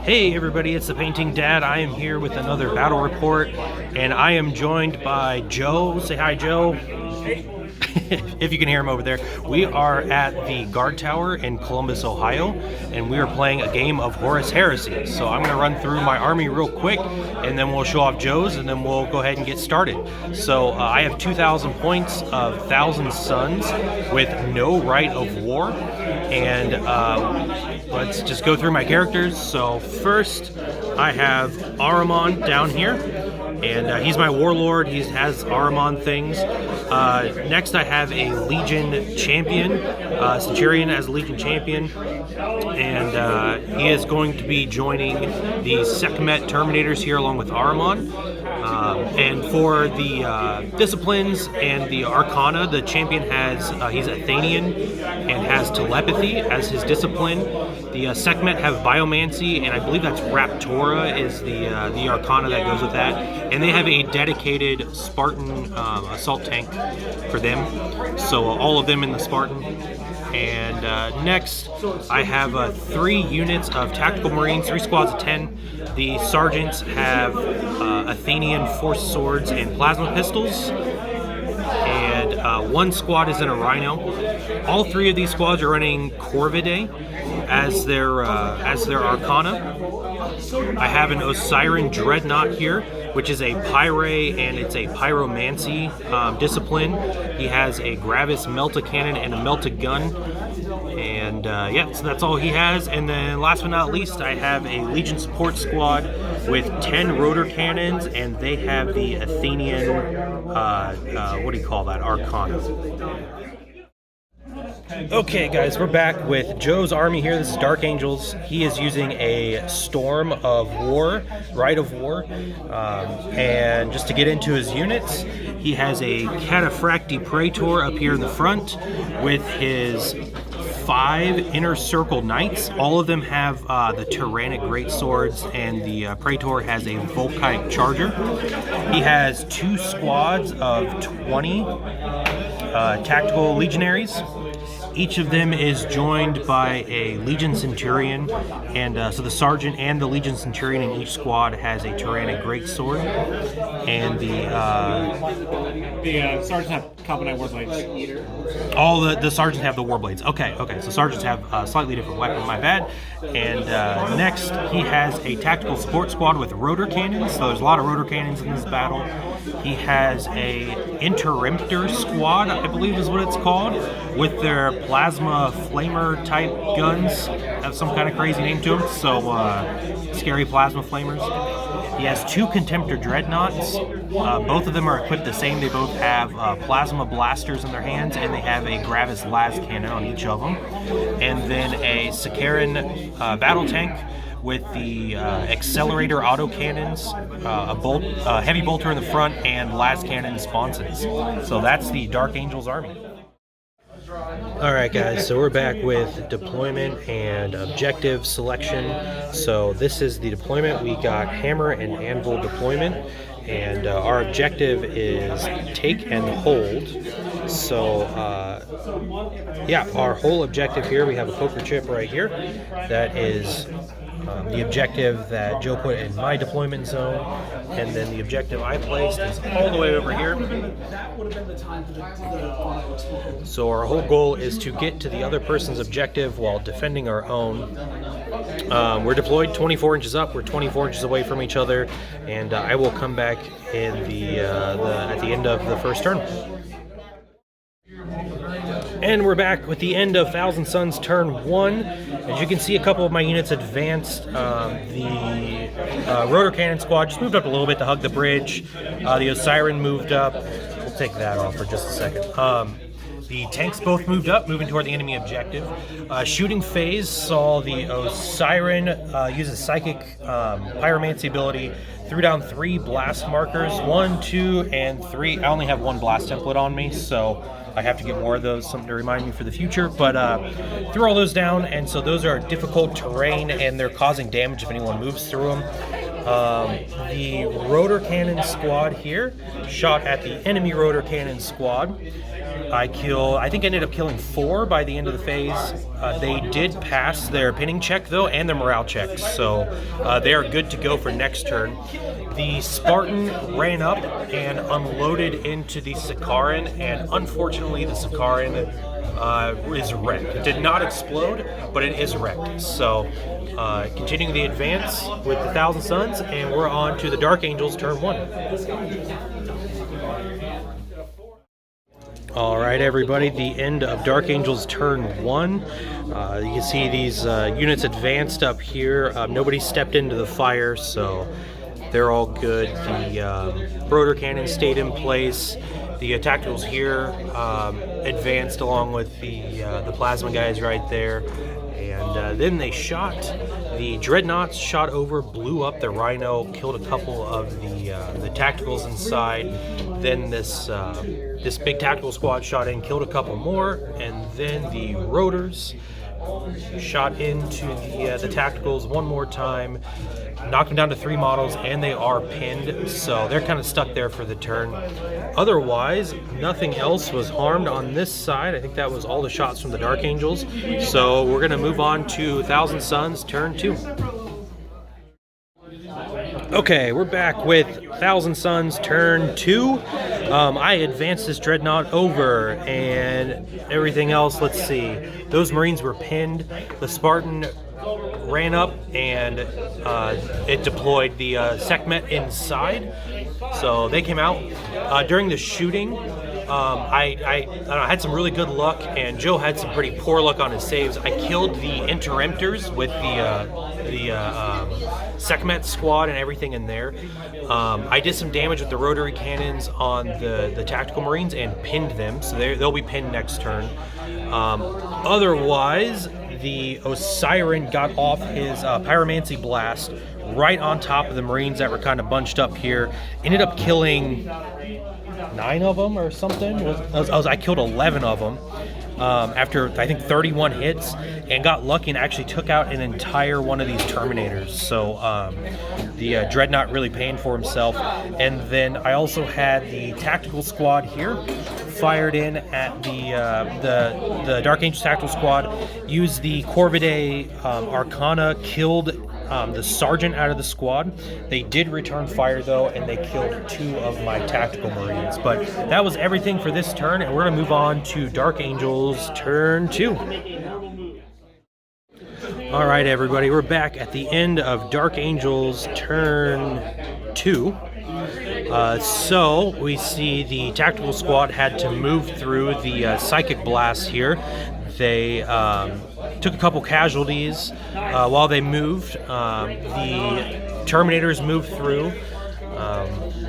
Hey everybody, it's the Painting Dad. I am here with another battle report, and I am joined by Joe. Say hi, Joe. If you can hear him over there. We are at the guard tower in Columbus, Ohio, and we are playing a game of Horus Heresy. So I'm going to run through my army real quick, and then we'll show off Joe's, and then we'll go ahead and get started. So I have 2,000 points of 1,000 suns with no right of war, and let's just go through my characters. So first, I have Ahriman down here, and he's my warlord. He has Ahriman things. Next, I have a Legion champion, Centurion as a Legion champion, and he is going to be joining the Sekhmet Terminators here along with Ahriman. And for the disciplines and the Arcana, the champion has, he's Athenian and has telepathy as his discipline. The Sekhmet have biomancy, and I believe that's Raptora is the Arcana that goes with that. And they have a dedicated Spartan assault tank for them. So all of them in the Spartan. And next, I have 3 units of tactical marines, 3 squads of 10. The sergeants have Athenian force swords and plasma pistols, and 1 squad is in a rhino. All 3 of these squads are running Corvidae as their Arcana. I have an Osiris Dreadnought here, which is a Pyre, and it's a Pyromancy discipline. He has a Gravis Melta Cannon and a Melta Gun. And yeah, so that's all he has. And then last but not least, I have a Legion support squad with 10 rotor cannons, and they have the Athenian, what do you call that, Arcana. Okay guys, we're back with Joe's army here. This is Dark Angels. He is using a Storm of War, Rite of War. And just to get into his units, he has a Cataphracti Praetor up here in the front with his 5 Inner Circle Knights. All of them have the Tyrannic Greatswords, and the Praetor has a Volkite Charger. He has 2 squads of 20 Tactical Legionaries. Each of them is joined by a Legion Centurion, and so the Sergeant and the Legion Centurion in each squad has a Tyrannic Greatsword, and the Sergeants have Covenant Warblades. All the Sergeants have the Warblades. Okay, so Sergeants have a slightly different weapon, my bad. And next, he has a Tactical Support Squad with Rotor Cannons, so there's a lot of Rotor Cannons in this battle. He has a Interruptor Squad, I believe is what it's called, with their Plasma Flamer type guns. Have some kind of crazy name to them, so scary Plasma Flamers. He has 2 Contemptor Dreadnoughts. Both of them are equipped the same. They both have Plasma Blasters in their hands, and they have a Gravis Las Cannon on each of them. And then a Sakharin Battle Tank with the Accelerator Autocannons, a Heavy Bolter in the front, and Las Cannon sponsons. So that's the Dark Angels army. Alright guys, so we're back with deployment and objective selection. So this is the deployment. We got Hammer and Anvil deployment, and our objective is take and hold. So yeah, our whole objective here, we have a poker chip right here. That is the objective that Joe put in my deployment zone, and then the objective I placed is all the way over here. So our whole goal is to get to the other person's objective while defending our own. We're deployed 24 inches up. We're 24 inches away from each other, and I will come back in at the end of the first turn. And we're back with the end of Thousand Suns turn 1. As you can see, a couple of my units advanced. The Rotor Cannon squad just moved up a little bit to hug the bridge. The Osiris moved up. We'll take that off for just a second. The tanks both moved up, moving toward the enemy objective. Shooting phase saw the Osiris use a psychic pyromancy ability, threw down 3 blast markers, 1, 2, and 3. I only have 1 blast template on me, so I have to get more of those, something to remind me for the future, but threw all those down, and so those are difficult terrain, and they're causing damage if anyone moves through them. The rotor cannon squad here shot at the enemy rotor cannon squad. I think I ended up killing 4 by the end of the phase. They did pass their pinning check though, and their morale checks, so they are good to go for next turn. The Spartan ran up and unloaded into the Sakaran, and unfortunately the Sakaran is wrecked. It did not explode, but it is wrecked. So continuing the advance with the Thousand Suns, and we're on to the Dark Angels turn 1. All right, everybody, the end of Dark Angels turn 1. You can see these units advanced up here. Nobody stepped into the fire, so they're all good. The rotor cannon stayed in place. The tacticals here advanced along with the plasma guys right there. And then they shot. The dreadnoughts shot over, blew up the Rhino, killed a couple of the tacticals inside. Then this big tactical squad shot in, killed a couple more, and then the rotors shot into the tacticals one more time, knocked them down to 3 models, and they are pinned, so they're kind of stuck there for the turn. Otherwise, nothing else was harmed on this side. I think that was all the shots from the Dark Angels, so we're going to move on to Thousand Suns turn 2. Okay, we're back with Thousand Suns turn 2. I advanced this dreadnought over and everything else. Let's see. Those Marines were pinned. The Spartan ran up and it deployed the Sekhmet inside. So they came out. During the shooting, I had some really good luck, and Joe had some pretty poor luck on his saves. I killed the Interemptors with the Sekhmet squad and everything in there. I did some damage with the rotary cannons on the tactical Marines and pinned them, so they'll be pinned next turn. Otherwise, the Osiren got off his Pyromancy Blast right on top of the Marines that were kind of bunched up here. Ended up killing 9 of them or something. I killed 11 of them after, I think, 31 hits, and got lucky and actually took out an entire one of these Terminators. So the Dreadnought really paying for himself. And then I also had the tactical squad here fired in at the Dark Angels tactical squad, used the Corvidae Arcana, killed the sergeant out of the squad. They did return fire though, and they killed 2 of my tactical Marines. But that was everything for this turn, and we're going to move on to Dark Angels turn 2. All right, everybody, we're back at the end of Dark Angels turn 2. So we see the tactical squad had to move through the psychic blast here. They took a couple casualties while they moved. The Terminators moved through.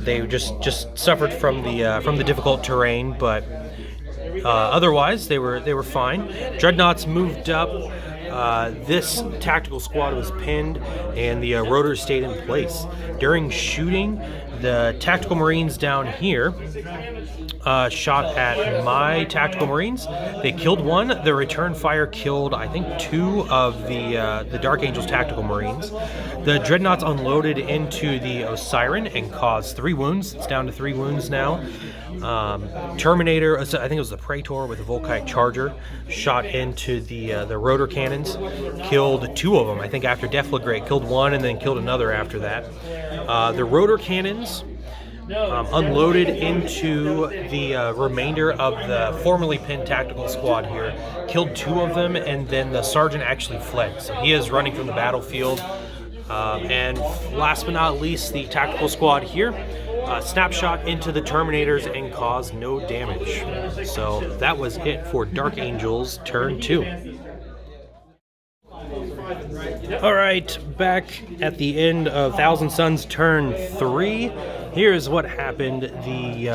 They just suffered from the difficult terrain, but otherwise they were fine. Dreadnoughts moved up. This tactical squad was pinned, and the rotors stayed in place. During shooting, the tactical Marines down here shot at my tactical Marines. They killed 1. The return fire killed, I think, 2 of the Dark Angels tactical Marines. The Dreadnoughts unloaded into the Osiren and caused 3 wounds. It's down to 3 wounds now. Terminator, I think it was the Praetor with the Volkite Charger, shot into the rotor cannons, killed 2 of them. I think after Deflagrate, killed 1 and then killed another after that. The rotor cannons unloaded into the remainder of the formerly pinned tactical squad here, killed 2 of them, and then the sergeant actually fled. So he is running from the battlefield. And last but not least, the tactical squad here snapshot into the Terminators and caused no damage. So that was it for Dark Angels turn 2. All right, back at the end of Thousand Suns turn 3. Here's what happened. The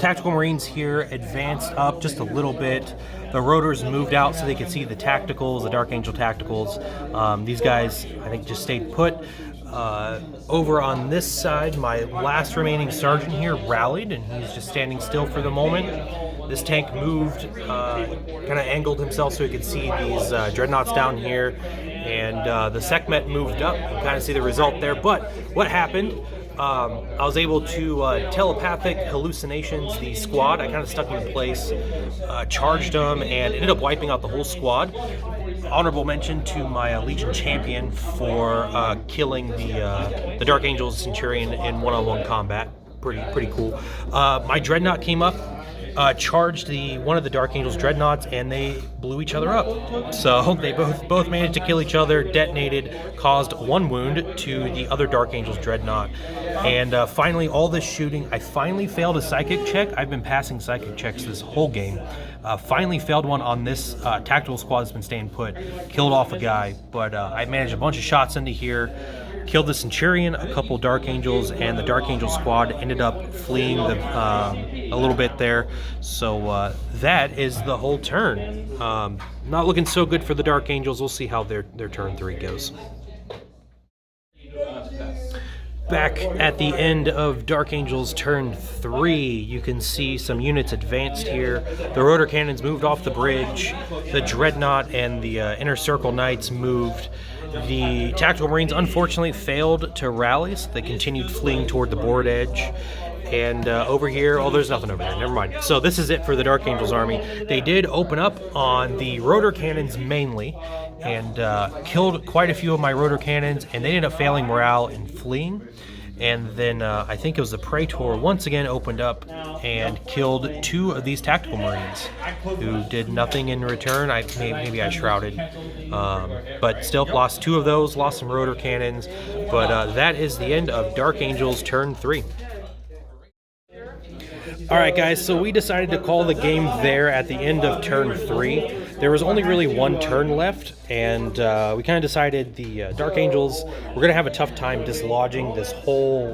tactical Marines here advanced up just a little bit. The rotors moved out so they could see the tacticals, the Dark Angel tacticals. These guys, I think, just stayed put. Over on this side, my last remaining sergeant here rallied, and he's just standing still for the moment. This tank moved, kind of angled himself so he could see these dreadnoughts down here, and the Sekhmet moved up. You can kind of see the result there. But what happened? I was able to telepathic hallucinations the squad. I kind of stuck them in place, charged them, and ended up wiping out the whole squad. Honorable mention to my Legion champion for killing the Dark Angel's Centurion in one-on-one combat. Pretty cool. My Dreadnought came up, charged one of the Dark Angel's Dreadnoughts, and they blew each other up. So they both managed to kill each other, detonated, caused 1 wound to the other Dark Angel's Dreadnought. And finally, all this shooting, I finally failed a psychic check. I've been passing psychic checks this whole game. Finally failed one on this tactical squad that's been staying put. Killed off a guy, but I managed a bunch of shots into here. Killed the Centurion, a couple Dark Angels, and the Dark Angel squad ended up fleeing a little bit there. So that is the whole turn. Not looking so good for the Dark Angels. We'll see how their turn 3 goes. Back at the end of Dark Angel's turn 3, you can see some units advanced here. The rotor cannons moved off the bridge. The Dreadnought and the Inner Circle Knights moved. The Tactical Marines unfortunately failed to rally, so they continued fleeing toward the board edge. And over here, oh, there's nothing over there. Never mind. So this is it for the Dark Angels army. They did open up on the rotor cannons mainly, and killed quite a few of my rotor cannons, and they ended up failing morale and fleeing. And then I think it was the Praetor once again opened up and killed 2 of these Tactical Marines who did nothing in return. Maybe I shrouded, but still lost 2 of those, lost some rotor cannons. But that is the end of Dark Angels turn 3. Alright guys, so we decided to call the game there at the end of turn 3. There was only really 1 turn left, and we kind of decided the Dark Angels were going to have a tough time dislodging this whole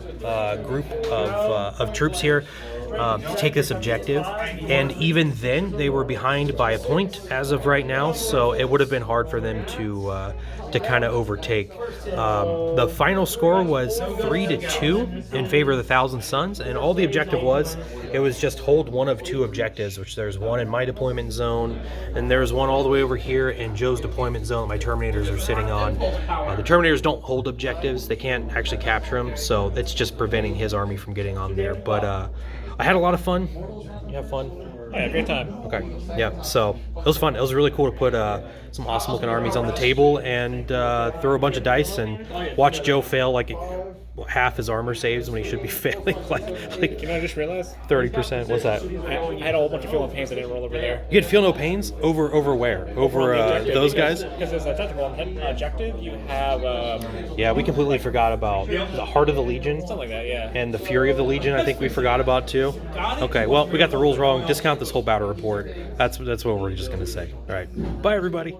group of troops here to take this objective. And even then, they were behind by a point as of right now, so it would have been hard for them to kind of overtake. The final score was 3-2 in favor of the Thousand Suns, and all the objective was, it was just hold one of 2 objectives, which there's one in my deployment zone, and there's one all the way over here in Joe's deployment zone my Terminators are sitting on. The Terminators don't hold objectives, they can't actually capture them, so it's just preventing his army from getting on there. But I had a lot of fun. You have fun? Oh, yeah, great time. Okay, yeah, so it was fun. It was really cool to put some awesome looking armies on the table and throw a bunch of dice and watch Joe fail like half his armor saves when he should be failing like You know, I just realized 30%. What's that? I had a whole bunch of feel no pains I didn't roll over there. You had feel no pains over where? Over those guys? Because as a technical objective, you have Yeah, we completely forgot about the Heart of the Legion. something like that, yeah. And the Fury of the Legion, I think we forgot about too. Okay, well, we got the rules wrong. Discount this whole battle report. That's what we're just gonna say. All right, bye everybody.